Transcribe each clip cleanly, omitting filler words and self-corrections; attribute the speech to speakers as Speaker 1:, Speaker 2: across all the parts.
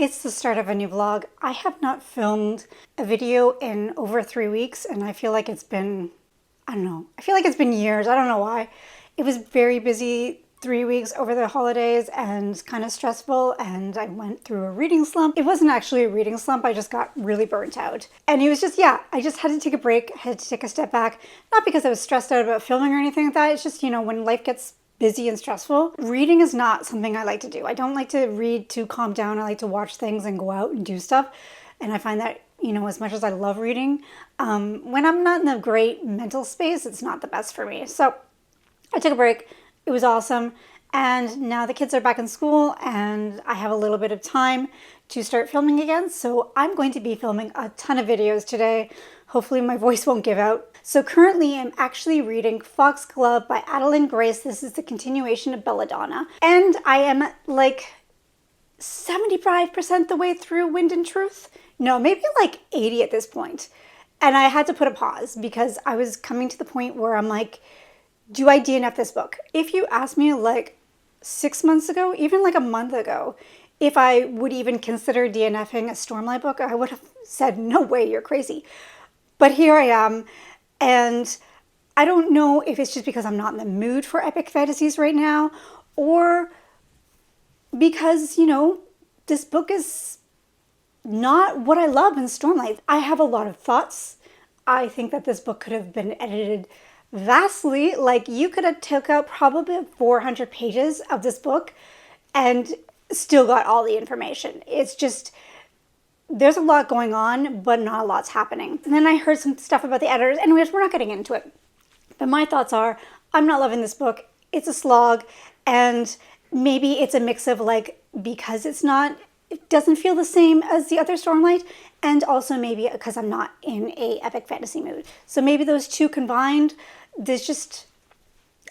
Speaker 1: It's the start of a new vlog. I have not filmed a video in over 3 weeks, and I feel like it's been, I don't know, I feel like it's been years. I don't know why. It was very busy 3 weeks over the holidays and kind of stressful, and I went through a reading slump. It wasn't actually a reading slump, I just got really burnt out. And it was just, yeah, I just had to take a break, had to take a step back, not because I was stressed out about filming or anything like that. It's just, you know, when life gets busy and stressful, reading is not something I like to do. I don't like to read to calm down. I like to watch things and go out and do stuff. And I find that, you know, as much as I love reading, when I'm not in a great mental space, it's not the best for me. So I took a break. It was awesome. And now the kids are back in school and I have a little bit of time to start filming again. So I'm going to be filming a ton of videos today. Hopefully my voice won't give out. So currently I'm actually reading Foxglove by Adeline Grace. This is the continuation of Belladonna. And I am like 75% the way through Wind and Truth. No, maybe like 80 at this point. And I had to put a pause because I was coming to the point where I'm like, do I DNF this book? If you asked me like 6 months ago, even like a month ago, if I would even consider DNFing a Stormlight book, I would have said, no way, you're crazy. But here I am, and I don't know if it's just because I'm not in the mood for epic fantasies right now, or because, you know, this book is not what I love in Stormlight. I have a lot of thoughts. I think that this book could have been edited vastly. Like, you could have took out probably 400 pages of this book and still got all the information. It's just, there's a lot going on, but not a lot's happening. And then I heard some stuff about the editors. Anyways, we're not getting into it. But my thoughts are, I'm not loving this book. It's a slog. And maybe it's a mix of like, because it doesn't feel the same as the other Stormlight. And also maybe because I'm not in a epic fantasy mood. So maybe those two combined, there's just,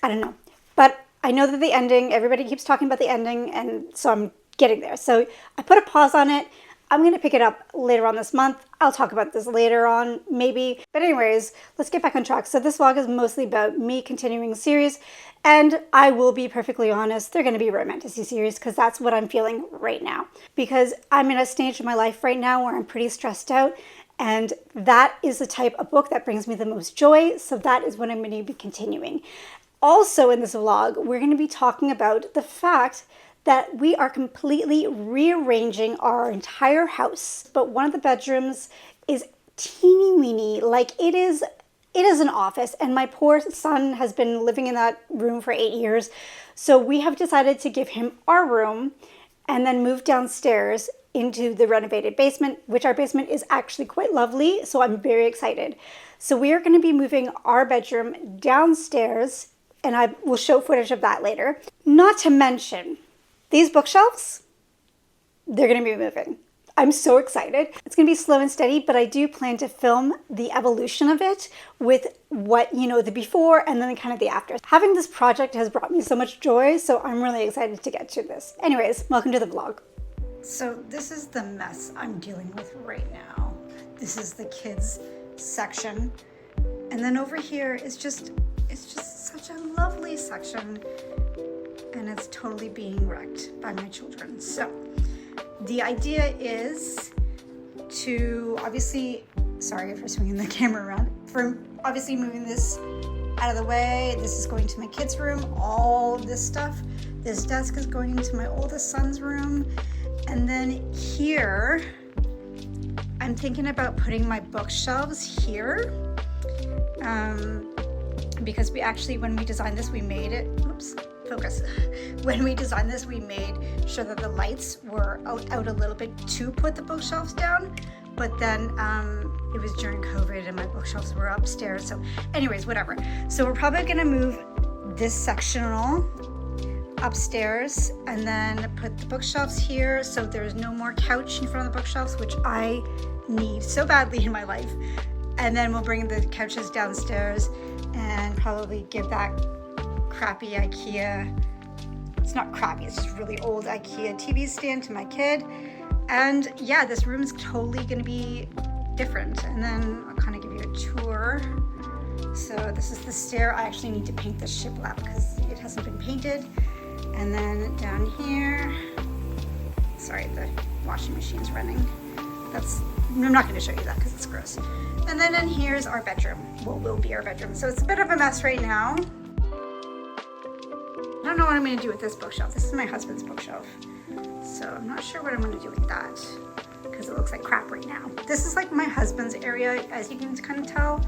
Speaker 1: I don't know. But I know that the ending, everybody keeps talking about the ending. And so I'm getting there. So I put a pause on it. I'm going to pick it up later on this month. I'll talk about this later on, maybe. But anyways, let's get back on track. So this vlog is mostly about me continuing the series. And I will be perfectly honest, they're going to be romantasy series because that's what I'm feeling right now. Because I'm in a stage of my life right now where I'm pretty stressed out. And that is the type of book that brings me the most joy. So that is what I'm going to be continuing. Also in this vlog, we're going to be talking about the fact that we are completely rearranging our entire house. But one of the bedrooms is teeny weeny, like it is an office, and my poor son has been living in that room for 8 years. So we have decided to give him our room and then move downstairs into the renovated basement, which our basement is actually quite lovely. So I'm very excited. So we are going to be moving our bedroom downstairs, and I will show footage of that later. Not to mention, these bookshelves, they're going to be moving. I'm so excited. It's going to be slow and steady, but I do plan to film the evolution of it with what, you know, the before and then kind of the after. Having this project has brought me so much joy, so I'm really excited to get to this. Anyways, welcome to the vlog. So this is the mess I'm dealing with right now. This is the kids section. And then over here is it's just such a lovely section. And it's totally being wrecked by my children. So the idea is to obviously, sorry for swinging the camera around, for obviously moving this out of the way. This is going to my kids' room, all of this stuff. This desk is going into my oldest son's room. And then here, I'm thinking about putting my bookshelves here. Because we actually, when we designed this, we made it, oops, focus. When we designed this, we made sure that the lights were out a little bit to put the bookshelves down. But then it was during COVID and my bookshelves were upstairs. So anyways, whatever. So we're probably gonna move this sectional upstairs and then put the bookshelves here. So there's no more couch in front of the bookshelves, which I need so badly in my life. And then we'll bring the couches downstairs and probably give that crappy IKEA, it's not crappy, it's just really old IKEA TV stand to my kid. And yeah, this room is totally gonna be different. And then I'll kind of give you a tour. So this is the stair. I actually need to paint this shiplap because it hasn't been painted. And then down here, sorry, the washing machine's running. I'm not going to show you that because it's gross. And then in here's our bedroom. Well, will be our bedroom. So it's a bit of a mess right now. I don't know what I'm going to do with this bookshelf. This is my husband's bookshelf. So I'm not sure what I'm going to do with that because it looks like crap right now. This is like my husband's area, as you can kind of tell.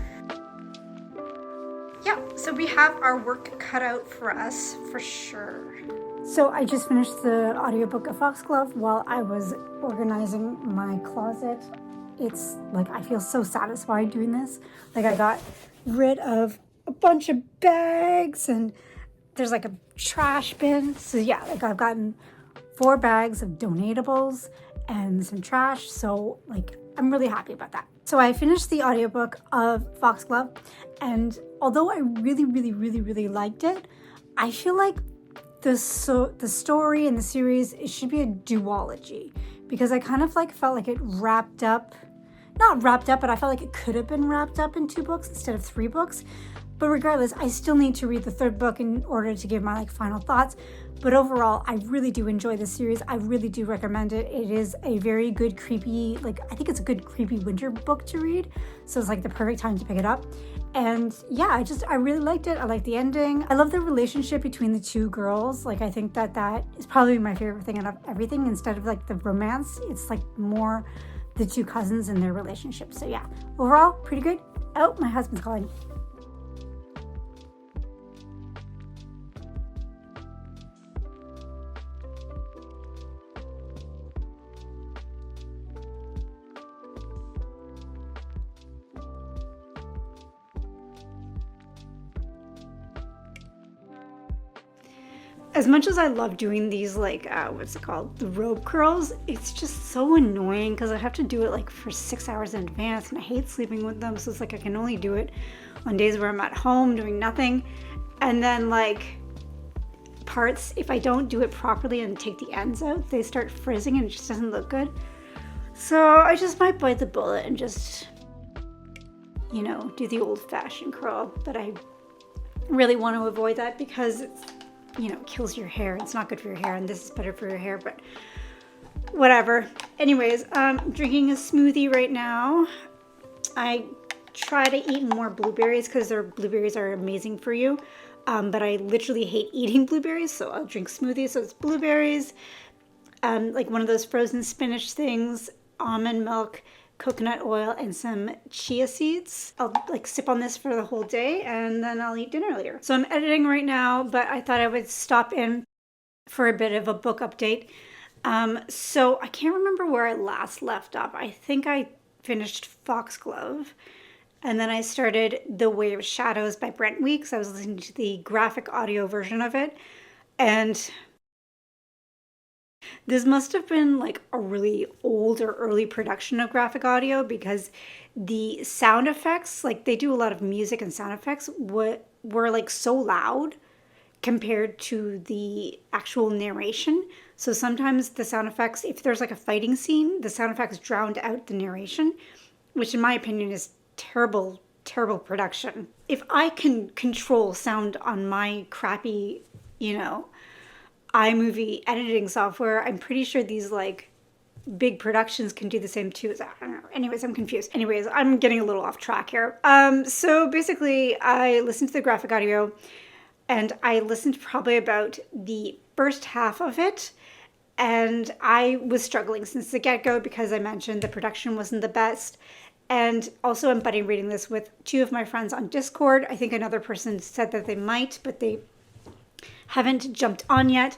Speaker 1: Yeah, so we have our work cut out for us for sure. So I just finished the audiobook of Foxglove while I was organizing my closet. It's like, I feel so satisfied doing this. Like, I got rid of a bunch of bags and there's like a trash bin. So yeah, like I've gotten 4 bags of donatables and some trash. So like, I'm really happy about that. So I finished the audiobook of Foxglove, and although I really liked it, I feel like the story and the series, it should be a duology, because I kind of like felt like it wrapped up, not wrapped up, but I felt like it could have been wrapped up in 2 books instead of 3 books. But regardless, I still need to read the 3rd book in order to give my like final thoughts. But overall, I really do enjoy this series. I really do recommend it. It is a very good creepy, like I think it's a good creepy winter book to read. So it's like the perfect time to pick it up. And yeah, I really liked it. I like the ending. I love the relationship between the 2 girls. Like I think that is probably my favorite thing out of everything. Instead of like the romance, it's like more the 2 cousins and their relationship. So yeah, overall, pretty good. Oh, my husband's calling. As much as I love doing these, like, what's it called? The robe curls, it's just so annoying because I have to do it like for 6 hours in advance and I hate sleeping with them. So it's like I can only do it on days where I'm at home doing nothing. And then like parts, if I don't do it properly and take the ends out, they start frizzing and it just doesn't look good. So I just might bite the bullet and just, you know, do the old-fashioned curl. But I really want to avoid that because it's, you know, kills your hair. It's not good for your hair, and this is better for your hair, but whatever. Anyways, I'm drinking a smoothie right now. I try to eat more blueberries because their blueberries are amazing for you, but I literally hate eating blueberries, so I'll drink smoothies. So it's blueberries, like one of those frozen spinach things, almond milk, coconut oil, and some chia seeds. I'll like sip on this for the whole day and then I'll eat dinner later. So I'm editing right now, but I thought I would stop in for a bit of a book update. So I can't remember where I last left off. I think I finished Foxglove and then I started The Way of Shadows by Brent Weeks. I was listening to the graphic audio version of it, and this must have been like a really old or early production of graphic audio because the sound effects, like they do a lot of music and sound effects, were like so loud compared to the actual narration. So sometimes the sound effects, if there's like a fighting scene, the sound effects drowned out the narration, which in my opinion is terrible, terrible production. If I can control sound on my crappy, you know, iMovie editing software, I'm pretty sure these like big productions can do the same too. I don't know. Anyways, I'm confused. Anyways, I'm getting a little off track here. So basically I listened to the graphic audio and I listened probably about the first half of it. And I was struggling since the get-go because I mentioned the production wasn't the best. And also I'm buddy reading this with 2 of my friends on Discord. I think another person said that they might, but they haven't jumped on yet.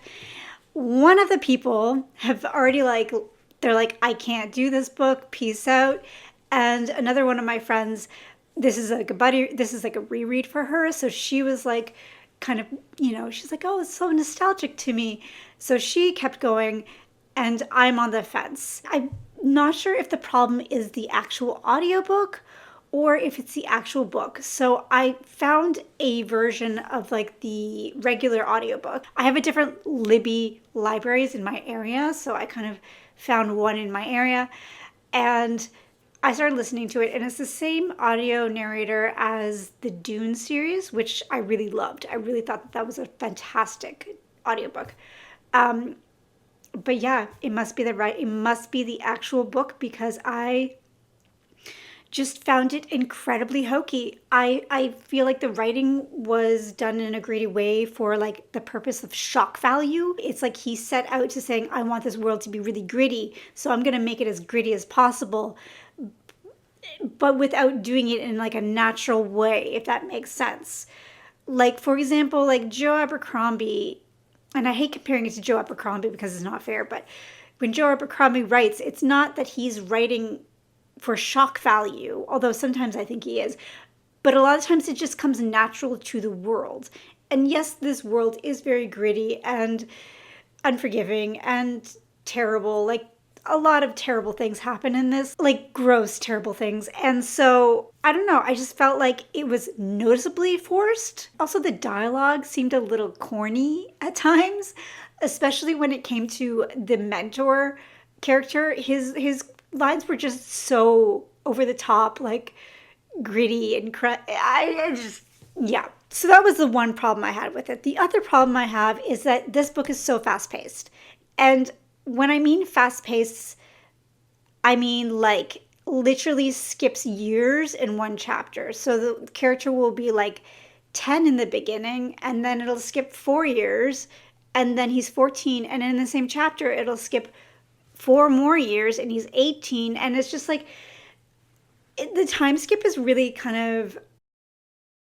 Speaker 1: One of the people have already like, they're like, I can't do this book, peace out. And another one of my friends, this is like a reread for her. So she was like, kind of, you know, she's like, oh, it's so nostalgic to me. So she kept going and I'm on the fence. I'm not sure if the problem is the actual audiobook or if it's the actual book. So I found a version of like the regular audiobook. I have a different Libby libraries in my area, so I kind of found one in my area and I started listening to it, and it's the same audio narrator as the Dune series, which I really loved. I really thought that was a fantastic audiobook. But yeah, it must be the actual book, because I just found it incredibly hokey. I feel like the writing was done in a gritty way for like the purpose of shock value. It's like he set out to saying, I want this world to be really gritty, so I'm gonna make it as gritty as possible, but without doing it in like a natural way, if that makes sense. Like, for example, like Joe Abercrombie, and I hate comparing it to Joe Abercrombie because it's not fair, but when Joe Abercrombie writes, it's not that he's writing for shock value, although sometimes I think he is, but a lot of times it just comes natural to the world. And yes, this world is very gritty and unforgiving and terrible. Like, a lot of terrible things happen in this, like gross, terrible things. And so, I don't know, I just felt like it was noticeably forced. Also, the dialogue seemed a little corny at times, especially when it came to the mentor character. His lines were just so over the top, like gritty and I just, yeah. So that was the one problem I had with it. The other problem I have is that this book is so fast paced. And when I mean fast paced, I mean like literally skips years in one chapter. So the character will be like 10 in the beginning, and then it'll skip 4 years, and then he's 14, and in the same chapter it'll skip 4 more years and he's 18. And it's just like the time skip is really kind of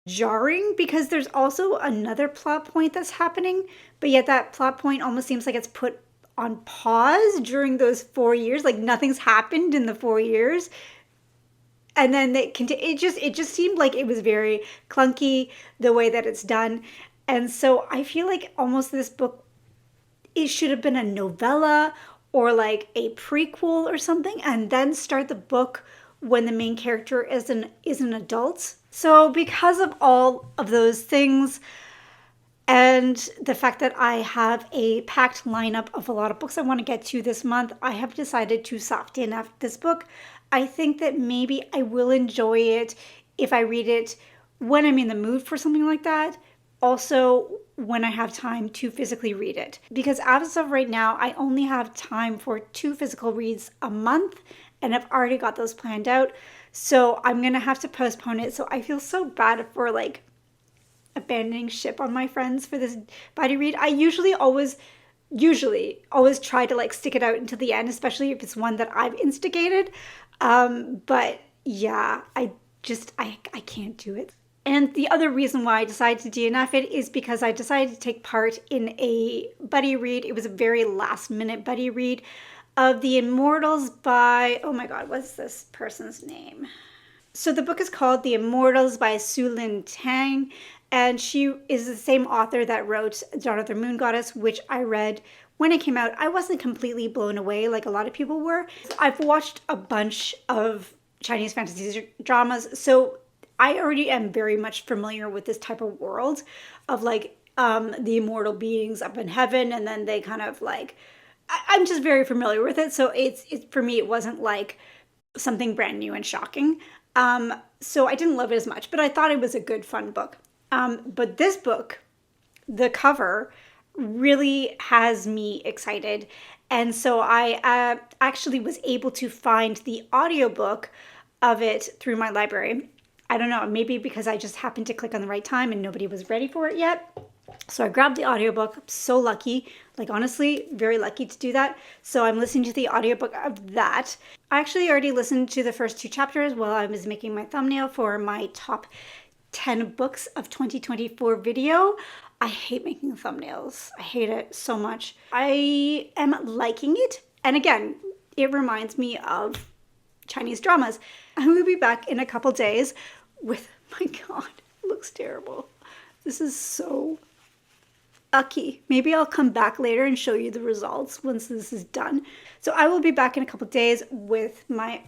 Speaker 1: jarring, because there's also another plot point that's happening, but yet that plot point almost seems like it's put on pause during those 4 years. Like nothing's happened in the 4 years, and then it just seemed like it was very clunky the way that it's done. And so I feel like almost this book, it should have been a novella or like a prequel or something, and then start the book when the main character is an adult. So because of all of those things, and the fact that I have a packed lineup of a lot of books I want to get to this month, I have decided to soft DNF this book. I think that maybe I will enjoy it if I read it when I'm in the mood for something like that. Also, when I have time to physically read it. Because as of right now, I only have time for 2 physical reads a month, and I've already got those planned out. So I'm going to have to postpone it. So I feel so bad for like abandoning ship on my friends for this buddy read. I usually always try to like stick it out until the end, especially if it's one that I've instigated. But yeah, I can't do it. And the other reason why I decided to DNF it is because I decided to take part in a buddy read. It was a very last minute buddy read of The Immortals by, oh my God, what's this person's name? So the book is called The Immortals by Su Lin Tang, and she is the same author that wrote Dawn of the Moon Goddess, which I read when it came out. I wasn't completely blown away like a lot of people were. I've watched a bunch of Chinese fantasy dramas, so I already am very much familiar with this type of world of like the immortal beings up in heaven, and then they kind of like, I'm just very familiar with it. So it's for me, it wasn't like something brand new and shocking. So I didn't love it as much, but I thought it was a good, fun book. But this book, the cover really has me excited. And so I actually was able to find the audiobook of it through my library. I don't know, maybe because I just happened to click on the right time and nobody was ready for it yet. So I grabbed the audiobook. I'm so lucky, like honestly, very lucky to do that. So I'm listening to the audiobook of that. I actually already listened to the first 2 chapters while I was making my thumbnail for my top 10 books of 2024 video. I hate making thumbnails. I hate it so much. I am liking it. And again, it reminds me of Chinese dramas. I will be back in a couple days with, my God, it looks terrible. This is so ucky. Maybe I'll come back later and show you the results once this is done. So I will be back in a couple days with my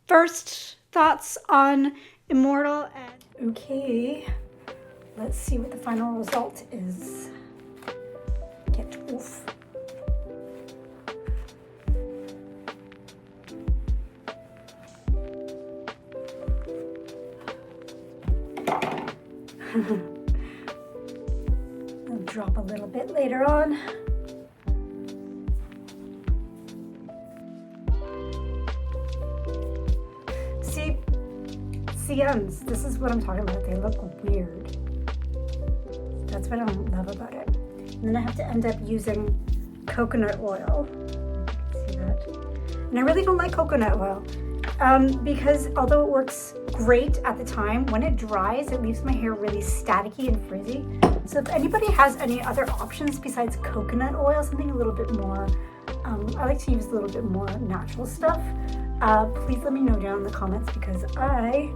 Speaker 1: first thoughts on Immortal. And okay, let's see what the final result is. Get oof. I'll drop a little bit later on. the ends. This is what I'm talking about. They look weird. That's what I don't love about it. And then I have to end up using coconut oil. See that? And I really don't like coconut oil because although it works great at the time, when it dries, it leaves my hair really staticky and frizzy. So if anybody has any other options besides coconut oil, something a little bit more, I like to use a little bit more natural stuff, please let me know down in the comments because I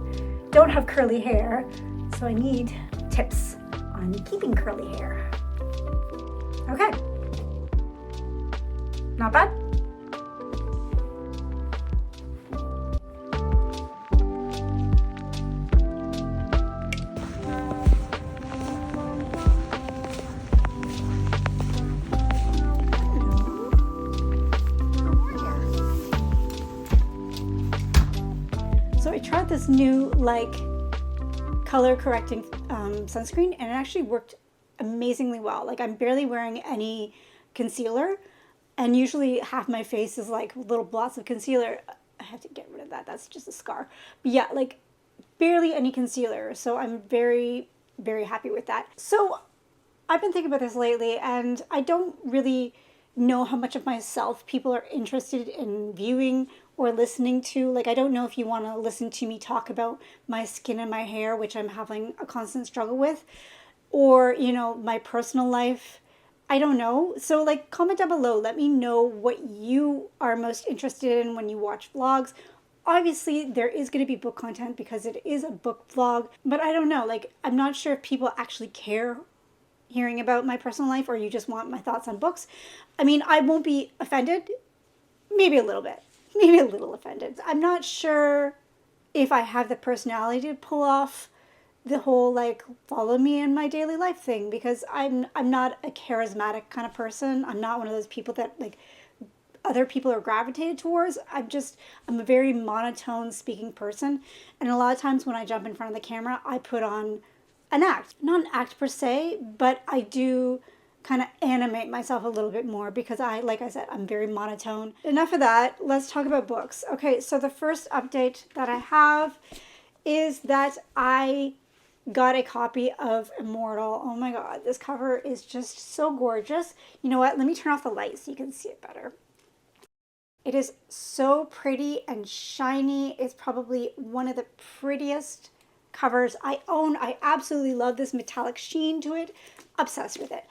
Speaker 1: don't have curly hair, so I need tips on keeping curly hair. Okay. Not bad? So I tried this new color correcting sunscreen and it actually worked amazingly well. Like I'm barely wearing any concealer and usually half my face is like little blots of concealer. I have to get rid of that. That's just a scar. But yeah, like barely any concealer. So I'm very, very happy with that. So I've been thinking about this lately and I don't really know how much of myself people are interested in viewing or listening to. Like, I don't know if you want to listen to me talk about my skin and my hair, which I'm having a constant struggle with, or, you know, my personal life. I don't know. So like comment down below. Let me know what you are most interested in when you watch vlogs. Obviously, there is going to be book content because it is a book vlog, but I don't know. Like, I'm not sure if people actually care hearing about my personal life or you just want my thoughts on books. I mean, I won't be offended. Maybe a little bit. Maybe a little offended. I'm not sure if I have the personality to pull off the whole like follow me in my daily life thing because I'm not a charismatic kind of person. I'm not one of those people that like other people are gravitated towards. I'm a very monotone speaking person. And a lot of times when I jump in front of the camera, I put on an act. Not an act per se, but I do kind of animate myself a little bit more because like I said, I'm very monotone. Enough of that. Let's talk about books. Okay, so the first update that I have is that I got a copy of Immortal. Oh my God, this cover is just so gorgeous. You know what? Let me turn off the light so you can see it better. It is so pretty and shiny. It's probably one of the prettiest covers I own. I absolutely love this metallic sheen to it. Obsessed with it.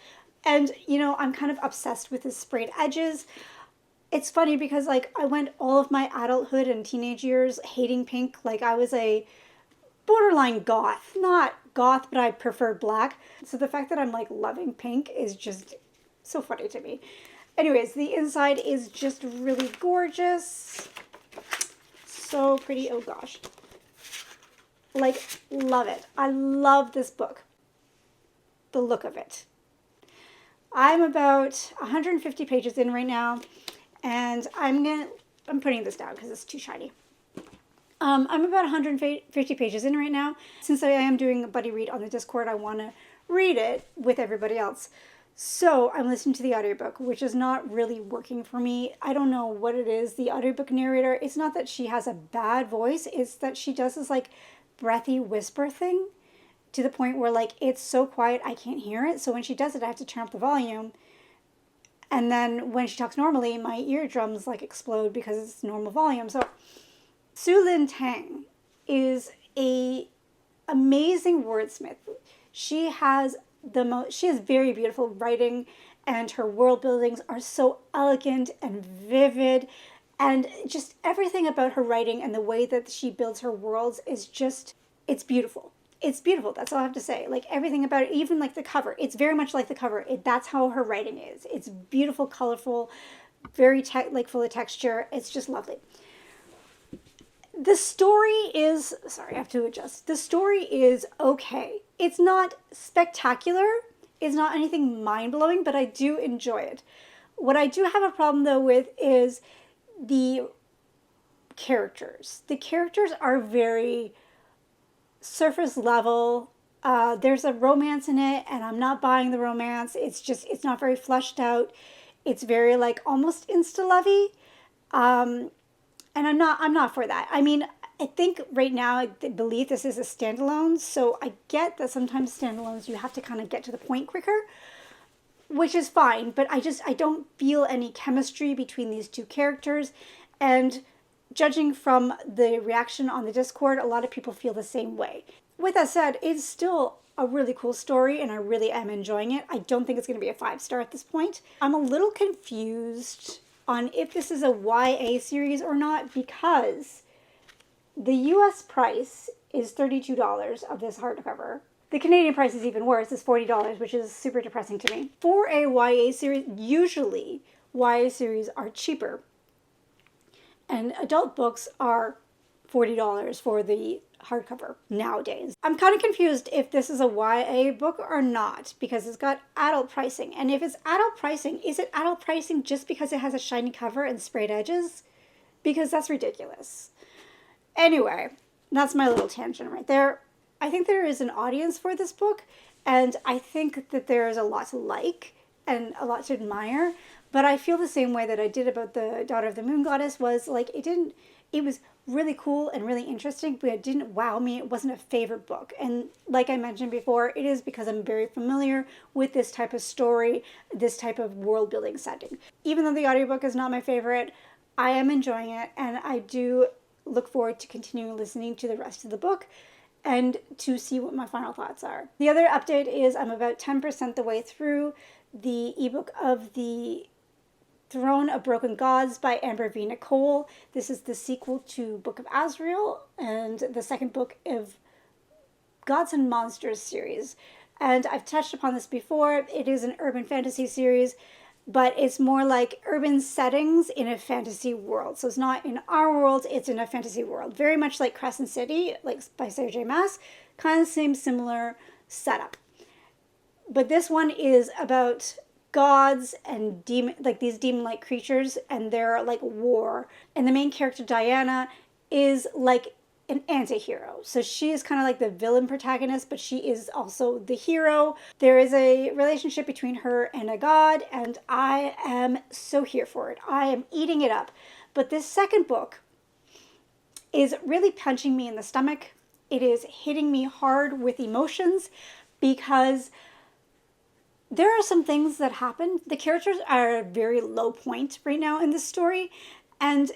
Speaker 1: And, you know, I'm kind of obsessed with the sprayed edges. It's funny because, like, I went all of my adulthood and teenage years hating pink. Like, I was a borderline goth. Not goth, but I preferred black. So the fact that I'm, like, loving pink is just so funny to me. Anyways, the inside is just really gorgeous. So pretty. Oh, gosh. Like, love it. I love this book. The look of it. I'm about 150 pages in right now, and I'm putting this down because it's too shiny. I'm about 150 pages in right now. Since I am doing a buddy read on the Discord, I want to read it with everybody else. So I'm listening to the audiobook, which is not really working for me. I don't know what it is. The audiobook narrator, it's not that she has a bad voice, it's that she does this like breathy whisper thing, to the point where like it's so quiet I can't hear it. So when she does it, I have to turn up the volume. And then when she talks normally, my eardrums like explode because it's normal volume. So Su Lin Tang is a amazing wordsmith. She has very beautiful writing and her world buildings are so elegant and vivid. And just everything about her writing and the way that she builds her worlds is just, it's beautiful. It's beautiful. That's all I have to say. Like everything about it, even like the cover, it's very much like the cover. That's how her writing is. It's beautiful, colorful, very full of texture. It's just lovely. The story is, sorry, I have to adjust. The story is okay. It's not spectacular. It's not anything mind-blowing, but I do enjoy it. What I do have a problem though with is the characters. The characters are very surface level. There's a romance in it and I'm not buying the romance. It's not very fleshed out. It's very like almost insta-lovey. And I'm not for that. I mean, I think right now they believe this is a standalone, so I get that sometimes standalones you have to kind of get to the point quicker, which is fine, but I don't feel any chemistry between these two characters. And judging from the reaction on the Discord, a lot of people feel the same way. With that said, it's still a really cool story and I really am enjoying it. I don't think it's going to be a 5-star at this point. I'm a little confused on if this is a YA series or not, because the US price is $32 of this hardcover. The Canadian price is even worse, it's $40, which is super depressing to me. For a YA series, usually YA series are cheaper. And adult books are $40 for the hardcover nowadays. I'm kind of confused if this is a YA book or not, because it's got adult pricing. And if it's adult pricing, is it adult pricing just because it has a shiny cover and sprayed edges? Because that's ridiculous. Anyway, that's my little tangent right there. I think there is an audience for this book, and I think that there is a lot to like and a lot to admire, but I feel the same way that I did about the Daughter of the Moon Goddess. Was like, it was really cool and really interesting, but it didn't wow me. It wasn't a favorite book. And like I mentioned before, it is because I'm very familiar with this type of story, this type of world building setting. Even though the audiobook is not my favorite, I am enjoying it, and I do look forward to continuing listening to the rest of the book and to see what my final thoughts are. The other update is I'm about 10% the way through the ebook of The Throne of Broken Gods by Amber V. Nicole. This is the sequel to Book of Azrael and the second book of Gods and Monsters series. And I've touched upon this before. It is an urban fantasy series, but it's more like urban settings in a fantasy world. So it's not in our world, it's in a fantasy world. Very much like Crescent City, like by Sarah J. Maas. Kind of same similar setup. But this one is about gods and these demon-like creatures and their like war. And the main character, Diana, is like an anti-hero. So she is kind of like the villain protagonist, but she is also the hero. There is a relationship between her and a god, and I am so here for it. I am eating it up. But this second book is really punching me in the stomach. It is hitting me hard with emotions because there are some things that happen. The characters are at a very low point right now in this story, and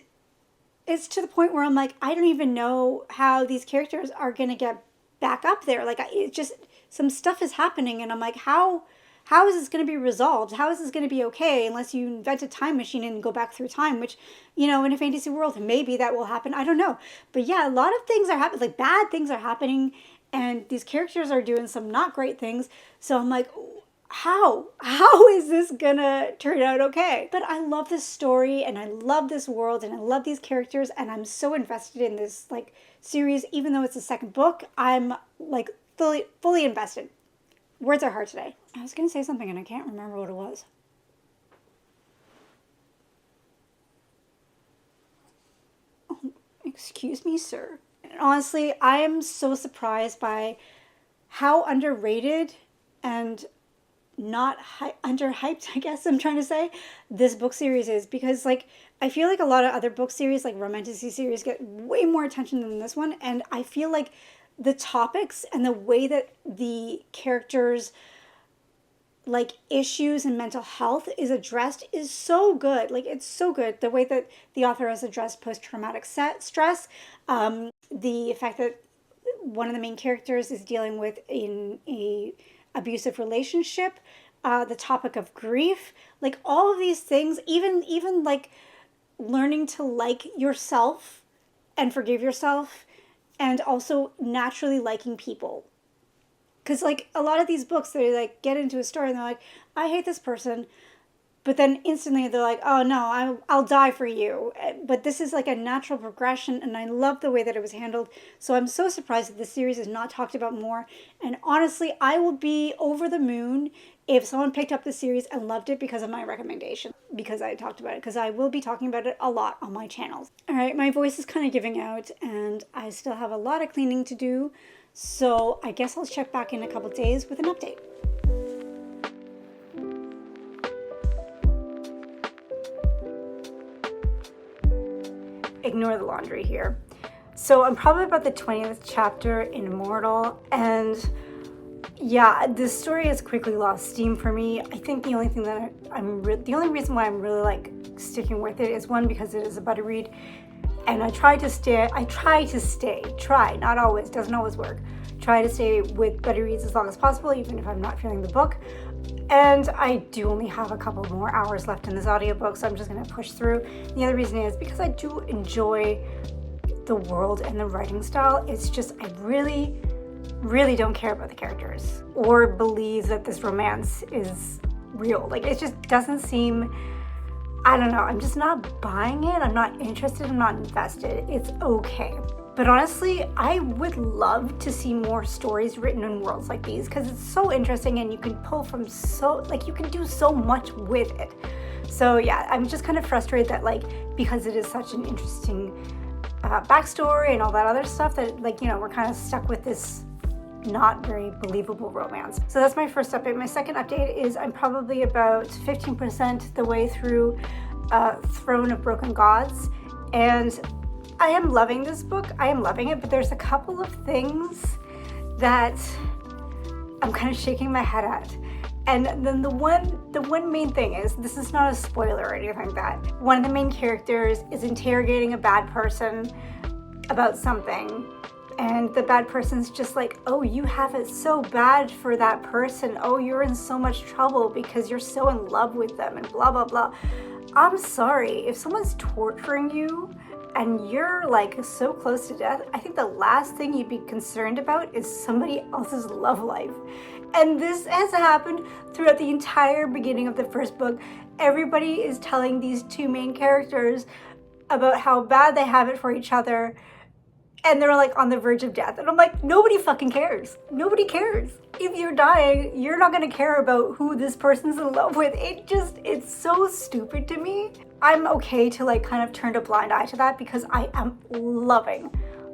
Speaker 1: it's to the point where I'm like, I don't even know how these characters are going to get back up there. Like, it just, some stuff is happening, and I'm like, how is this going to be resolved? How is this going to be okay unless you invent a time machine and go back through time, which, you know, in a fantasy world, maybe that will happen. I don't know. But yeah, a lot of things are happening, like bad things are happening, and these characters are doing some not great things. So I'm like, how is this gonna turn out okay? But I love this story, and I love this world, and I love these characters, and I'm so invested in this like series. Even though it's the second book, I'm like fully invested. Words are hard today. I was gonna say something and I can't remember what it was. Oh, excuse me, sir. And honestly, I am so surprised by how underrated and not underhyped, I guess I'm trying to say, this book series is. Because like, I feel like a lot of other book series, like romantic series, get way more attention than this one. And I feel like the topics and the way that the characters like issues and mental health is addressed is so good. Like, it's so good. The way that the author has addressed post-traumatic stress, the fact that one of the main characters is dealing with in a abusive relationship, the topic of grief, like all of these things, even like learning to like yourself and forgive yourself, and also naturally liking people. Because like a lot of these books, they like get into a story and they're like, I hate this person, but then instantly they're like, oh no, I'll die for you. But this is like a natural progression, and I love the way that it was handled. So I'm so surprised that this series is not talked about more. And honestly, I will be over the moon if someone picked up this series and loved it because of my recommendation, because I talked about it, because I will be talking about it a lot on my channels. All right, my voice is kind of giving out, and I still have a lot of cleaning to do. So I guess I'll check back in a couple days with an update. Ignore the laundry here. So I'm probably about the 20th chapter in Immortal, and yeah, this story has quickly lost steam for me. I think the only thing that the only reason why I'm really like sticking with it is, one, because it is a buddy read, and not always, doesn't always work. Try to stay with buddy reads as long as possible, even if I'm not feeling the book. And I do only have a couple more hours left in this audiobook, so I'm just going to push through. The other reason is because I do enjoy the world and the writing style. It's just, I really don't care about the characters or believe that this romance is real. Like, it just doesn't seem, I don't know, I'm just not buying it. I'm not interested, I'm not invested. It's okay. But honestly, I would love to see more stories written in worlds like these, because it's so interesting and you can pull from you can do so much with it. So yeah, I'm just kind of frustrated that, like, because it is such an interesting backstory and all that other stuff, that, like, you know, we're kind of stuck with this not very believable romance. So that's my first update. My second update is I'm probably about 15% the way through Throne of Broken Gods, and I am loving this book. I am loving it, but there's a couple of things that I'm kind of shaking my head at. And then the one main thing is, this is not a spoiler or anything like that. One of the main characters is interrogating a bad person about something, and the bad person's just like, oh, you have it so bad for that person. Oh, you're in so much trouble because you're so in love with them and blah, blah, blah. I'm sorry, if someone's torturing you and you're like so close to death, I think the last thing you'd be concerned about is somebody else's love life. And this has happened throughout the entire beginning of the first book. Everybody is telling these two main characters about how bad they have it for each other, and they're like on the verge of death. And I'm like, nobody fucking cares. Nobody cares. If you're dying, you're not gonna care about who this person's in love with. It's so stupid to me. I'm okay to like kind of turn a blind eye to that, because I am loving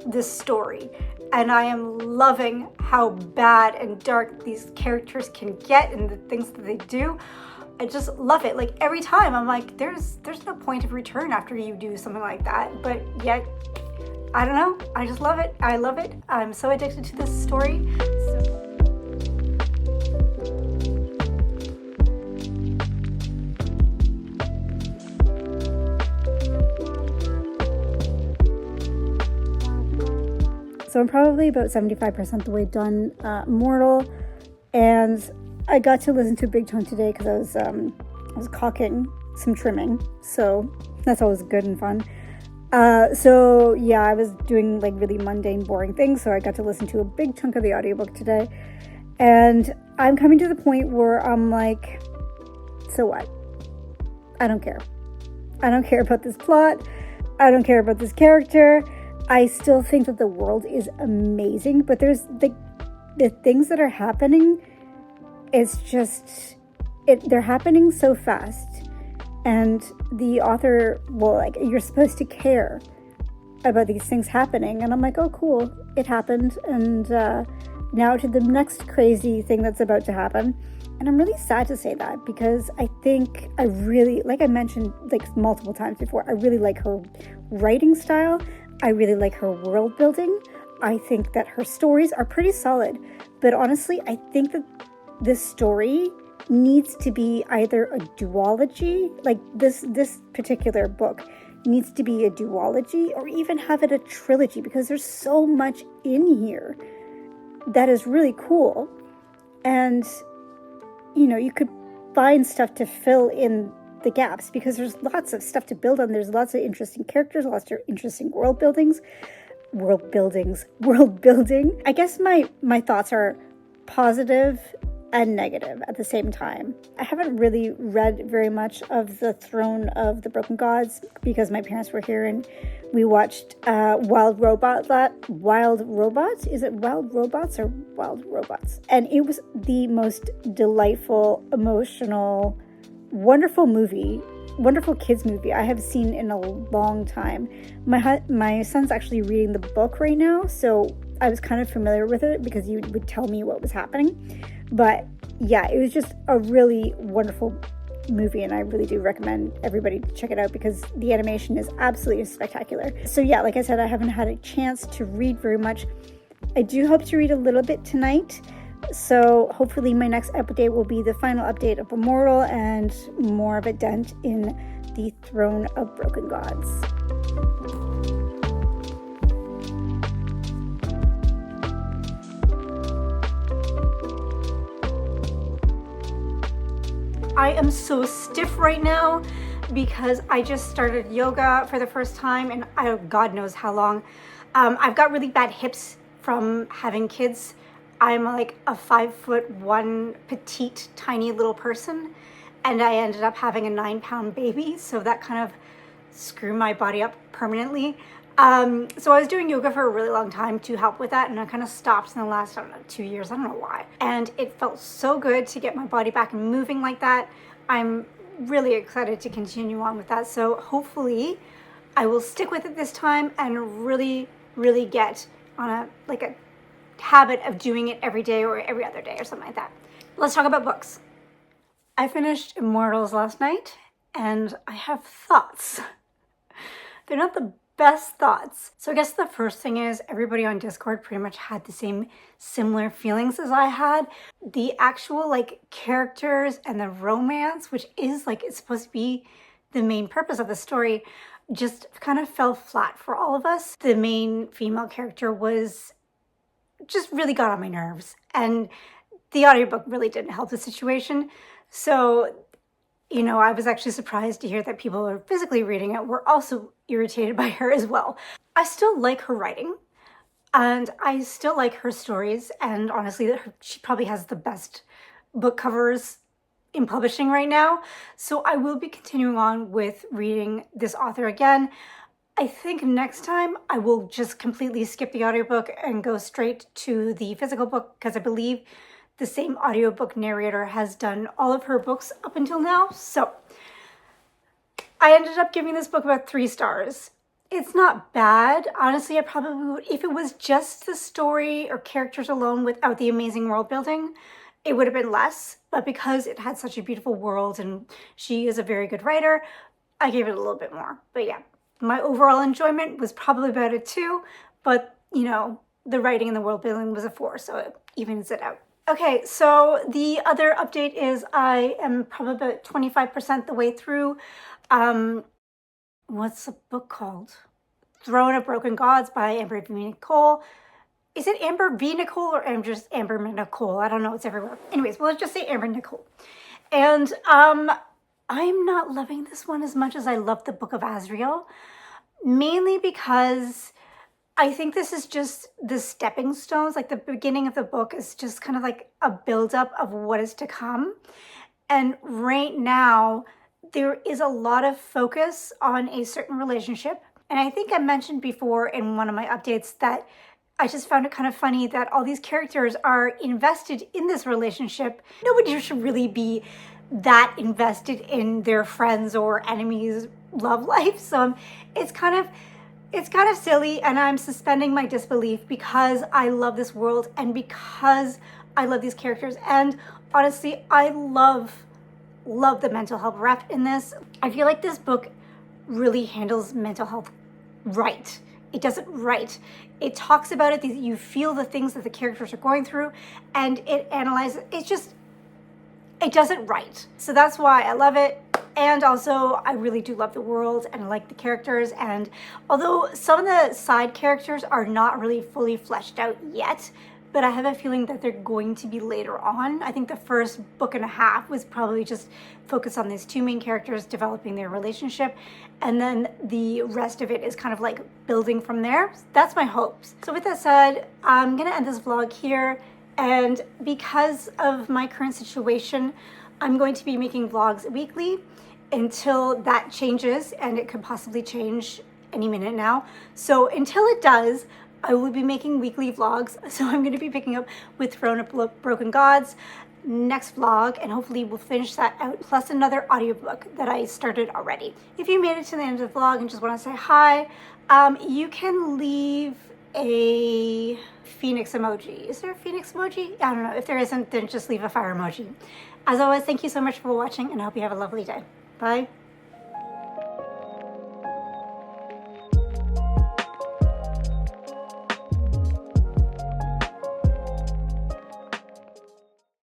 Speaker 1: this story. And I am loving how bad and dark these characters can get and the things that they do. I just love it. Like, every time I'm like, there's no point of return after you do something like that. But yet, I don't know. I just love it. I love it. I'm so addicted to this story. So I'm probably about 75% the way done Immortal, and I got to listen to a big chunk today because I was caulking some trimming, so that's always good and fun. So yeah, I was doing like really mundane, boring things, so I got to listen to a big chunk of the audiobook today, and I'm coming to the point where I'm like, so what? I don't care. I don't care about this plot. I don't care about this character. I still think that the world is amazing, but there's the things that are happening, it's just, they're happening so fast. And the author, well, like, you're supposed to care about these things happening. And I'm like, oh, cool, it happened. And now to the next crazy thing that's about to happen. And I'm really sad to say that, because I think I really, like I mentioned like multiple times before, I really like her writing style. I really like her world building. I think that her stories are pretty solid. But honestly, I think that this story needs to be either a duology, like this particular book needs to be a duology, or even have it a trilogy, because there's so much in here that is really cool. And, you know, you could find stuff to fill in the gaps, because there's lots of stuff to build on. There's lots of interesting characters, lots of interesting world building. I guess my thoughts are positive and negative at the same time. I haven't really read very much of the Throne of the Broken Gods, because my parents were here and we watched Wild Robots? Is it Wild Robots or Wild Robots? And it was the most delightful, emotional, wonderful kids movie I have seen in a long time. My son's actually reading the book right now, so I was kind of familiar with it because you would tell me what was happening. But yeah, it was just a really wonderful movie, and I really do recommend everybody to check it out because the animation is absolutely spectacular. So yeah, like I said, I haven't had a chance to read very much. I do hope to read a little bit tonight, so hopefully my next update will be the final update of Immortal and more of a dent in the Throne of Broken Gods. I am so stiff right now because I just started yoga for the first time, and God knows how long. I've got really bad hips from having kids. I'm like a 5'1" petite, tiny little person, and I ended up having a 9-pound baby, so that kind of screwed my body up permanently. So I was doing yoga for a really long time to help with that, and I kind of stopped in the last, 2 years. I don't know why. And it felt so good to get my body back and moving like that. I'm really excited to continue on with that. So hopefully I will stick with it this time and really, really get on a habit of doing it every day or every other day or something like that. Let's talk about books. I finished Immortals last night, and I have thoughts. They're not the best thoughts. So I guess the first thing is everybody on Discord pretty much had the same similar feelings as I had. The actual characters and the romance, which is it's supposed to be the main purpose of the story, just kind of fell flat for all of us. The main female character was just really got on my nerves, and the audiobook really didn't help the situation. So I was actually surprised to hear that people who are physically reading it were also irritated by her as well. I still like her writing, and I still like her stories, and honestly, she probably has the best book covers in publishing right now. So I will be continuing on with reading this author again. I think next time I will just completely skip the audiobook and go straight to the physical book, because I believe the same audiobook narrator has done all of her books up until now. So I ended up giving this book about 3 stars. It's not bad. Honestly, I probably would, if it was just the story or characters alone without the amazing world building, it would have been less. But because it had such a beautiful world and she is a very good writer, I gave it a little bit more. But yeah, my overall enjoyment was probably about a 2, but the writing and the world building was a 4, so it evens it out. Okay, so the other update is I am probably about 25% the way through. What's the book called? Throne of Broken Gods by Amber V. Nicole. Is it Amber V. Nicole or just Amber Nicole? I don't know. It's everywhere. Anyways, well, let's just say Amber Nicole. And I'm not loving this one as much as I love the Book of Azrael, mainly because I think this is just the stepping stones. The beginning of the book is just kind of a buildup of what is to come. And right now, there is a lot of focus on a certain relationship. And I think I mentioned before in one of my updates that I just found it kind of funny that all these characters are invested in this relationship. Nobody should really be that invested in their friends' or enemies' love life. So it's kind of silly, and I'm suspending my disbelief because I love this world and because I love these characters. And honestly, I love the mental health rep in this. I feel like this book really handles mental health right. It does it right. It talks about it. You feel the things that the characters are going through, and it analyzes. It does it right. So that's why I love it. And also, I really do love the world and I like the characters. And although some of the side characters are not really fully fleshed out yet, but I have a feeling that they're going to be later on. I think the first book and a half was probably just focused on these 2 main characters developing their relationship. And then the rest of it is kind of building from there. That's my hopes. So with that said, I'm going to end this vlog here. And because of my current situation, I'm going to be making vlogs weekly until that changes, and it could possibly change any minute now. So until it does, I will be making weekly vlogs. So I'm going to be picking up with Throne of Broken Gods next vlog, and hopefully we'll finish that out, plus another audiobook that I started already. If you made it to the end of the vlog and just want to say hi, you can leave a phoenix emoji. Is there a phoenix emoji? I don't know. If there isn't, then just leave a fire emoji. As always, thank you so much for watching, and I hope you have a lovely day. Bye.